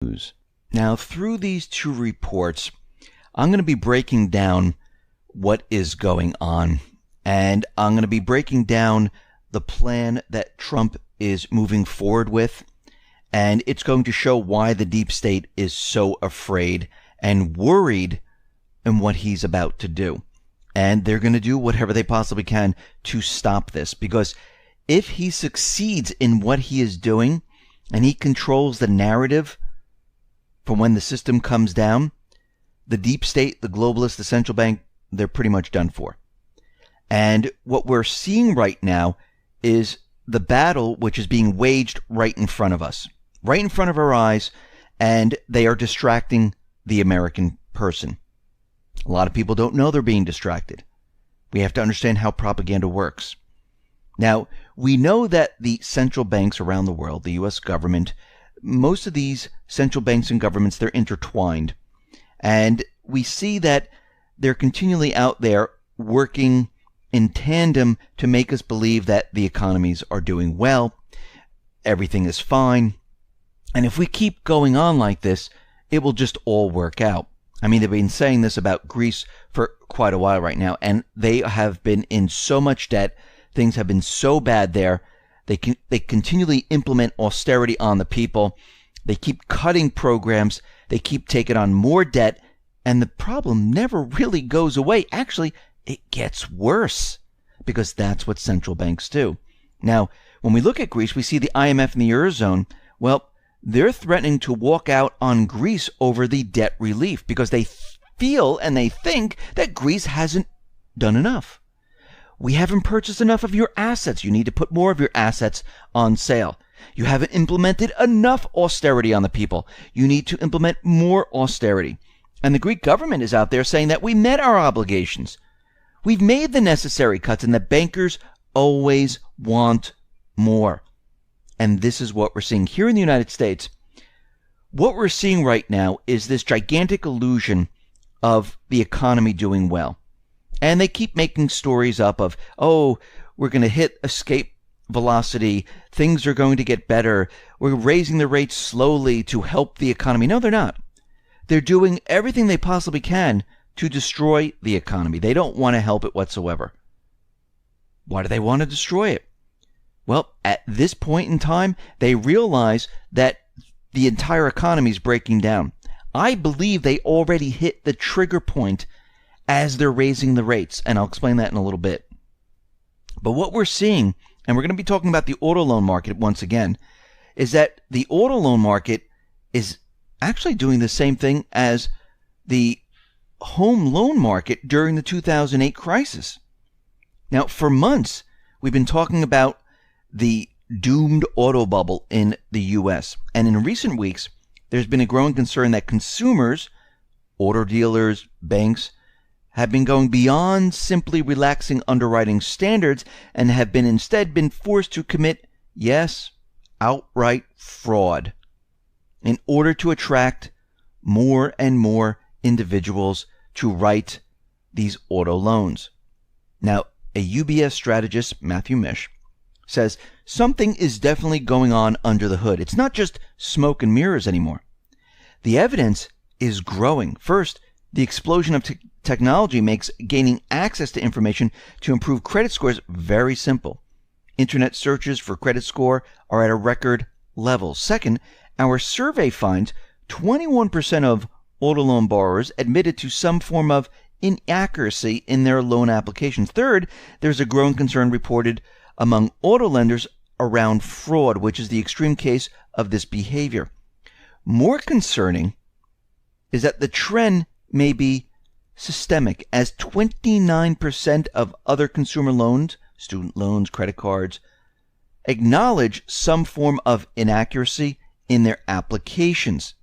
news. Now, through these two reports, I'm going to be breaking down what is going on, and I'm going to be breaking down the plan that Trump is moving forward with, and it's going to show why the deep state is so afraid and worried in what he's about to do. And they're going to do whatever they possibly can to stop this, because if he succeeds in what he is doing and he controls the narrative from when the system comes down, the deep state, the globalists, the central bank, they're pretty much done for. And what we're seeing right now is the battle which is being waged right in front of us, right in front of our eyes, and they are distracting the American person. A lot of people don't know they're being distracted. We have to understand how propaganda works. Now, we know that the central banks around the world, the U.S. government, most of these central banks and governments, they're intertwined. And we see that they're continually out there working in tandem to make us believe that the economies are doing well, everything is fine. And if we keep going on like this, it will just all work out. I mean, they've been saying this about Greece for quite a while right now, and they have been in so much debt. Things have been so bad there. They continually implement austerity on the people. They keep cutting programs. They keep taking on more debt, and the problem never really goes away. Actually, it gets worse, because that's what central banks do. Now, when we look at Greece, we see the IMF and the Eurozone. Well, they're threatening to walk out on Greece over the debt relief because they feel and they think that Greece hasn't done enough. We haven't purchased enough of your assets. You need to put more of your assets on sale. You haven't implemented enough austerity on the people. You need to implement more austerity. And the Greek government is out there saying that we met our obligations. We've made the necessary cuts, and the bankers always want more. And this is what we're seeing here in the United States. What we're seeing right now is this gigantic illusion of the economy doing well. And they keep making stories up of, oh, we're going to hit escape velocity. Things are going to get better. We're raising the rates slowly to help the economy. No, they're not. They're doing everything they possibly can to destroy the economy. They don't want to help it whatsoever. Why do they want to destroy it? Well, at this point in time, they realize that the entire economy is breaking down. I believe they already hit the trigger point as they're raising the rates, and I'll explain that in a little bit. But what we're seeing, and we're going to be talking about the auto loan market once again, is that the auto loan market is actually doing the same thing as the home loan market during the 2008 crisis. Now, for months, we've been talking about the doomed auto bubble in the U.S. And in recent weeks, there's been a growing concern that consumers, auto dealers, banks, have been going beyond simply relaxing underwriting standards and have instead been forced to commit, yes, outright fraud in order to attract more and more individuals to write these auto loans. Now, a UBS strategist, Matthew Mish, says something is definitely going on under the hood. It's not just smoke and mirrors anymore. The evidence is growing. First, the explosion of technology makes gaining access to information to improve credit scores very simple. Internet searches for credit score are at a record level. Second, our survey finds 21% of auto loan borrowers admitted to some form of inaccuracy in their loan applications. Third, there's a growing concern reported among auto lenders around fraud, which is the extreme case of this behavior. More concerning is that the trend may be systemic, as 29% of other consumer loans, student loans, credit cards, acknowledge some form of inaccuracy in their applications.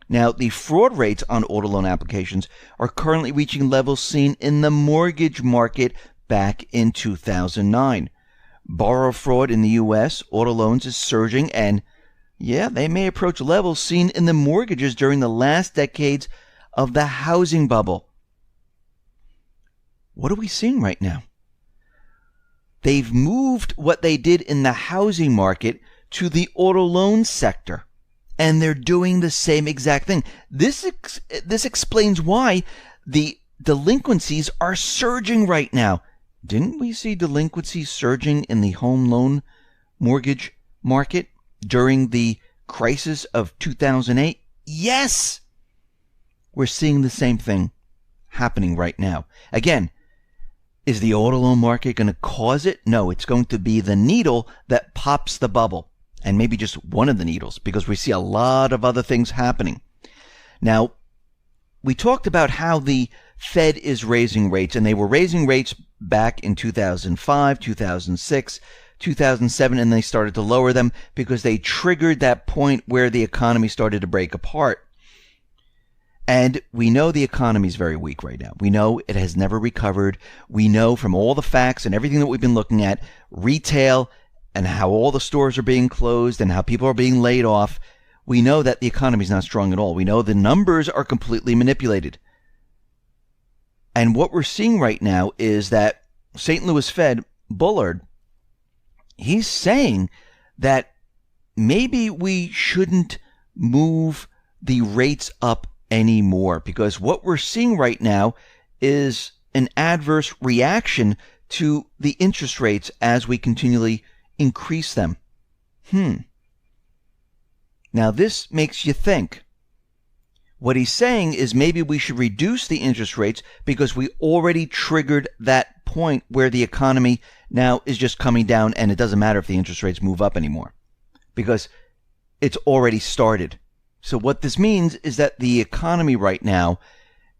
Now, the fraud rates on auto loan applications are currently reaching levels seen in the mortgage market back in 2009. Borrower fraud in the U.S. auto loans is surging, and yeah, they may approach levels seen in the mortgages during the last decades of the housing bubble. What are we seeing right now? They've moved what they did in the housing market to the auto loan sector. And they're doing the same exact thing. This explains why the delinquencies are surging right now. Didn't we see delinquencies surging in the home loan mortgage market during the crisis of 2008? Yes! We're seeing the same thing happening right now. Again, is the auto loan market going to cause it? No, it's going to be the needle that pops the bubble. And maybe just one of the needles, because we see a lot of other things happening. Now, we talked about how the Fed is raising rates, and they were raising rates back in 2005, 2006, 2007, and they started to lower them because they triggered that point where the economy started to break apart. And we know the economy is very weak right now. We know it has never recovered. We know from all the facts and everything that we've been looking at, retail, and how all the stores are being closed and how people are being laid off, we know that the economy is not strong at all. We know the numbers are completely manipulated. And what we're seeing right now is that St. Louis Fed, Bullard, he's saying that maybe we shouldn't move the rates up anymore, because what we're seeing right now is an adverse reaction to the interest rates as we continually increase them. Now this makes you think. What he's saying is maybe we should reduce the interest rates because we already triggered that point where the economy now is just coming down, and it doesn't matter if the interest rates move up anymore because it's already started. So what this means is that the economy right now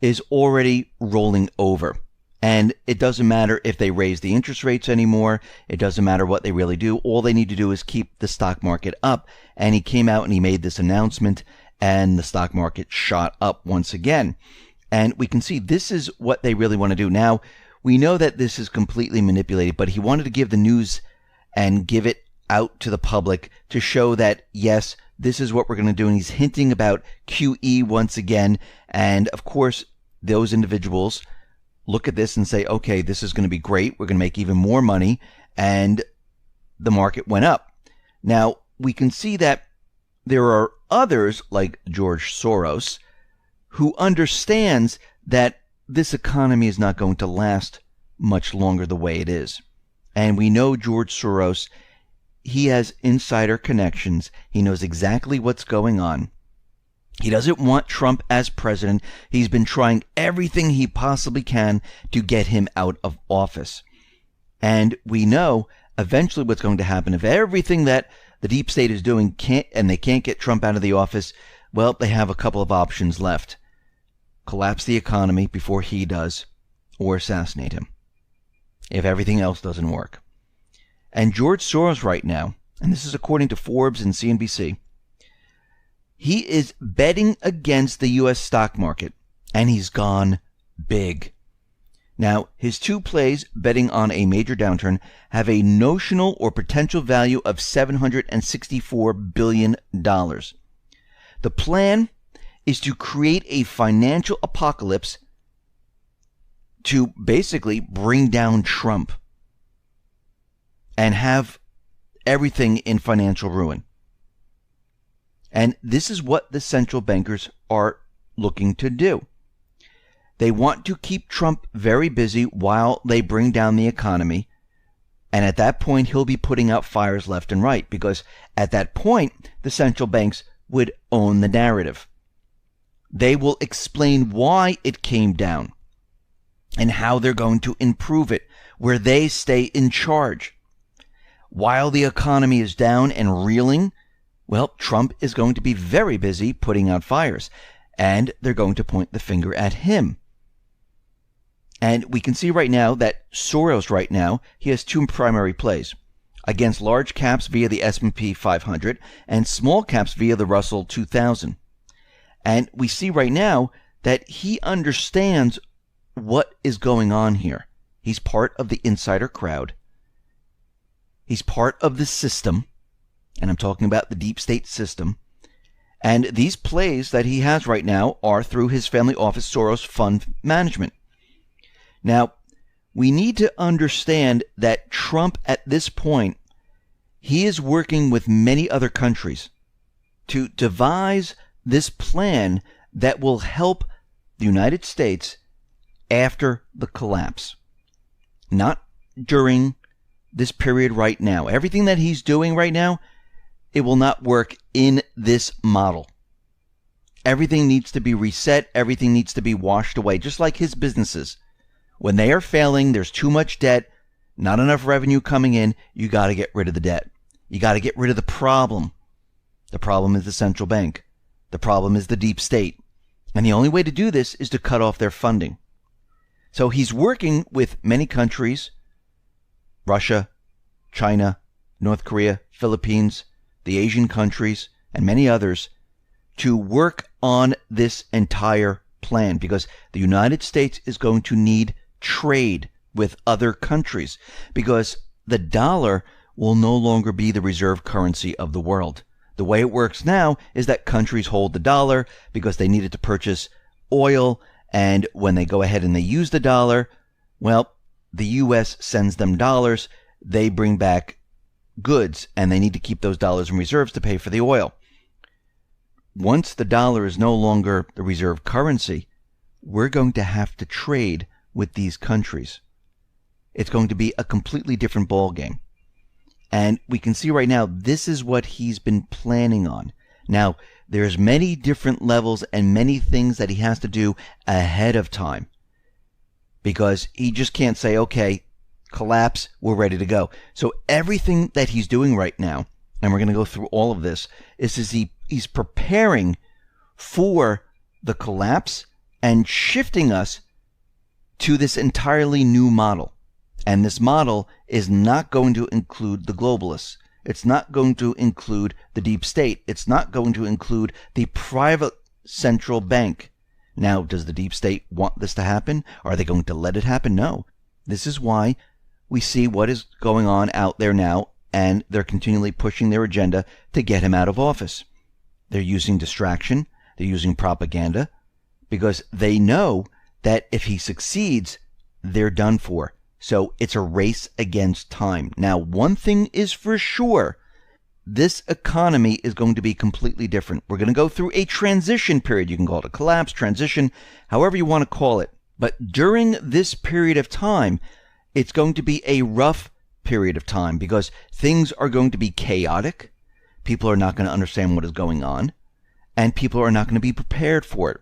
is already rolling over. And it doesn't matter if they raise the interest rates anymore. It doesn't matter what they really do. All they need to do is keep the stock market up. And he came out and he made this announcement, and the stock market shot up once again. And we can see this is what they really want to do. Now, we know that this is completely manipulated, but he wanted to give the news and give it out to the public to show that, yes, this is what we're going to do. And he's hinting about QE once again. And of course, those individuals look at this and say, okay, this is going to be great. We're going to make even more money. And the market went up. Now, we can see that there are others like George Soros who understands that this economy is not going to last much longer the way it is. And we know George Soros, he has insider connections. He knows exactly what's going on. He doesn't want Trump as president. He's been trying everything he possibly can to get him out of office. And we know eventually what's going to happen. If everything that the deep state is doing they can't get Trump out of the office, well, they have a couple of options left. Collapse the economy before he does, or assassinate him, if everything else doesn't work. And George Soros right now, and this is according to Forbes and CNBC, he is betting against the U.S. stock market, and he's gone big. Now, his two plays betting on a major downturn have a notional or potential value of $764 billion. The plan is to create a financial apocalypse to basically bring down Trump and have everything in financial ruin. And this is what the central bankers are looking to do. They want to keep Trump very busy while they bring down the economy. And at that point, he'll be putting out fires left and right, because at that point, the central banks would own the narrative. They will explain why it came down and how they're going to improve it, where they stay in charge. While the economy is down and reeling, well, Trump is going to be very busy putting out fires, and they're going to point the finger at him. And we can see right now that Soros right now, he has two primary plays against large caps via the S&P 500 and small caps via the Russell 2000. And we see right now that he understands what is going on here. He's part of the insider crowd. He's part of the system. And I'm talking about the deep state system. And these plays that he has right now are through his family office, Soros Fund Management. Now, we need to understand that Trump at this point, he is working with many other countries. to devise this plan that will help the United States after the collapse, not during this period right now. Everything that he's doing right now, it will not work in this model. Everything needs to be reset. Everything needs to be washed away, just like his businesses. When they are failing, there's too much debt, not enough revenue coming in, you got to get rid of the debt. You got to get rid of the problem. The problem is the central bank. The problem is the deep state. And the only way to do this is to cut off their funding. So he's working with many countries, Russia, China, North Korea, Philippines, the Asian countries, and many others, to work on this entire plan, because the United States is going to need trade with other countries, because the dollar will no longer be the reserve currency of the world. The way it works now is that countries hold the dollar because they need it to purchase oil, and when they go ahead and they use the dollar, well, the U.S. sends them dollars, they bring back goods, and they need to keep those dollars in reserves to pay for the oil. Once the dollar is no longer the reserve currency, we're going to have to trade with these countries. It's going to be a completely different ballgame. And we can see right now, this is what he's been planning on. Now, there's many different levels and many things that he has to do ahead of time, because he just can't say, okay, collapse, we're ready to go. So everything that he's doing right now, and we're going to go through all of this, is he's preparing for the collapse and shifting us to this entirely new model. And this model is not going to include the globalists. It's not going to include the deep state. It's not going to include the private central bank. Now, does the deep state want this to happen? Are they going to let it happen? No. This is why we see what is going on out there now, and they're continually pushing their agenda to get him out of office. They're using distraction. They're using propaganda, because they know that if he succeeds, they're done for. So it's a race against time. Now, one thing is for sure, this economy is going to be completely different. We're going to go through a transition period. You can call it a collapse, transition, however you want to call it. But during this period of time, it's going to be a rough period of time, because things are going to be chaotic. People are not going to understand what is going on, and people are not going to be prepared for it.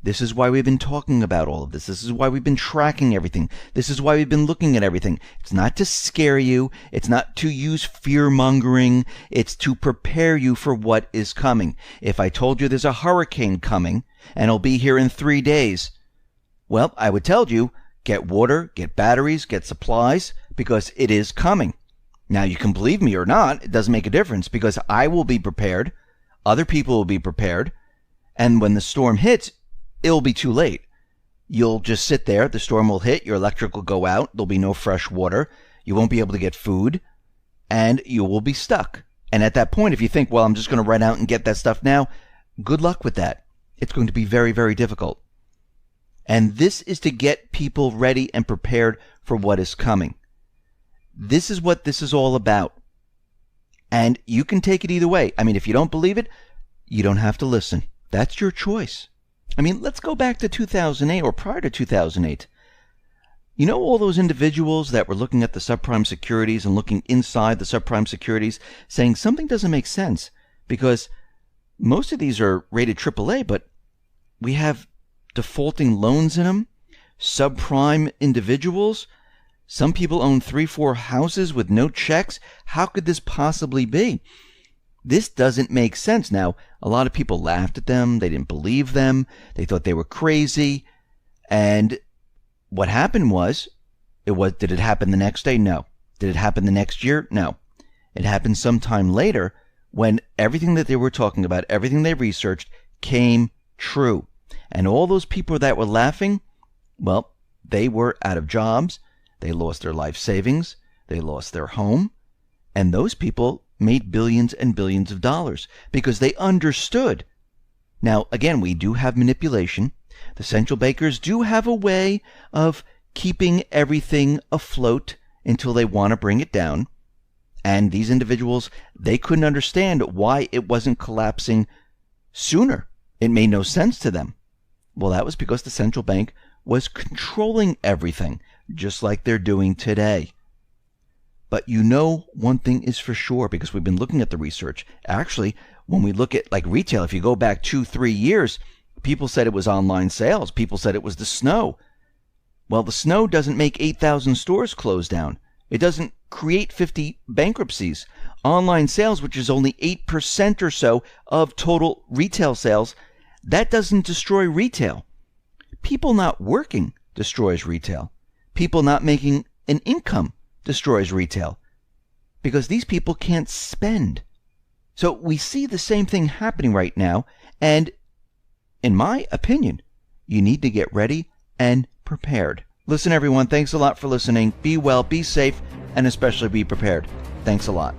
This is why we've been talking about all of this. This is why we've been tracking everything. This is why we've been looking at everything. It's not to scare you. It's not to use fear-mongering. It's to prepare you for what is coming. If I told you there's a hurricane coming and it'll be here in 3 days, well, I would tell you, get water, get batteries, get supplies, because it is coming. Now, you can believe me or not, it doesn't make a difference, because I will be prepared. Other people will be prepared. And when the storm hits, it'll be too late. You'll just sit there. The storm will hit. Your electric will go out. There'll be no fresh water. You won't be able to get food. And you will be stuck. And at that point, if you think, well, I'm just going to run out and get that stuff now, good luck with that. It's going to be very, very difficult. And this is to get people ready and prepared for what is coming. This is what this is all about. And you can take it either way. I mean, if you don't believe it, you don't have to listen. That's your choice. I mean, let's go back to 2008 or prior to 2008. You know, all those individuals that were looking at the subprime securities and looking inside the subprime securities, saying something doesn't make sense, because most of these are rated AAA, but we have defaulting loans in them, subprime individuals. Some people own 3-4 houses with no checks. How could this possibly be? This doesn't make sense. Now, a lot of people laughed at them. They didn't believe them. They thought they were crazy. And what happened was, did it happen the next day? No. Did it happen the next year? No. It happened sometime later, when everything that they were talking about, everything they researched, came true. And all those people that were laughing, well, they were out of jobs. They lost their life savings. They lost their home. And those people made billions and billions of dollars because they understood. Now, again, we do have manipulation. The central bankers do have a way of keeping everything afloat until they want to bring it down. And these individuals, they couldn't understand why it wasn't collapsing sooner. It made no sense to them. Well, that was because the central bank was controlling everything, just like they're doing today. But you know, one thing is for sure, because we've been looking at the research. Actually, when we look at like retail, if you go back 2-3 years, people said it was online sales. People said it was the snow. Well, the snow doesn't make 8,000 stores close down. It doesn't create 50 bankruptcies. Online sales, which is only 8% or so of total retail sales, that doesn't destroy retail. People not working destroys retail. People not making an income destroys retail, because these people can't spend. So we see the same thing happening right now, and in my opinion, you need to get ready and prepared. Listen, everyone, thanks a lot for listening. Be well, be safe, and especially be prepared. Thanks a lot.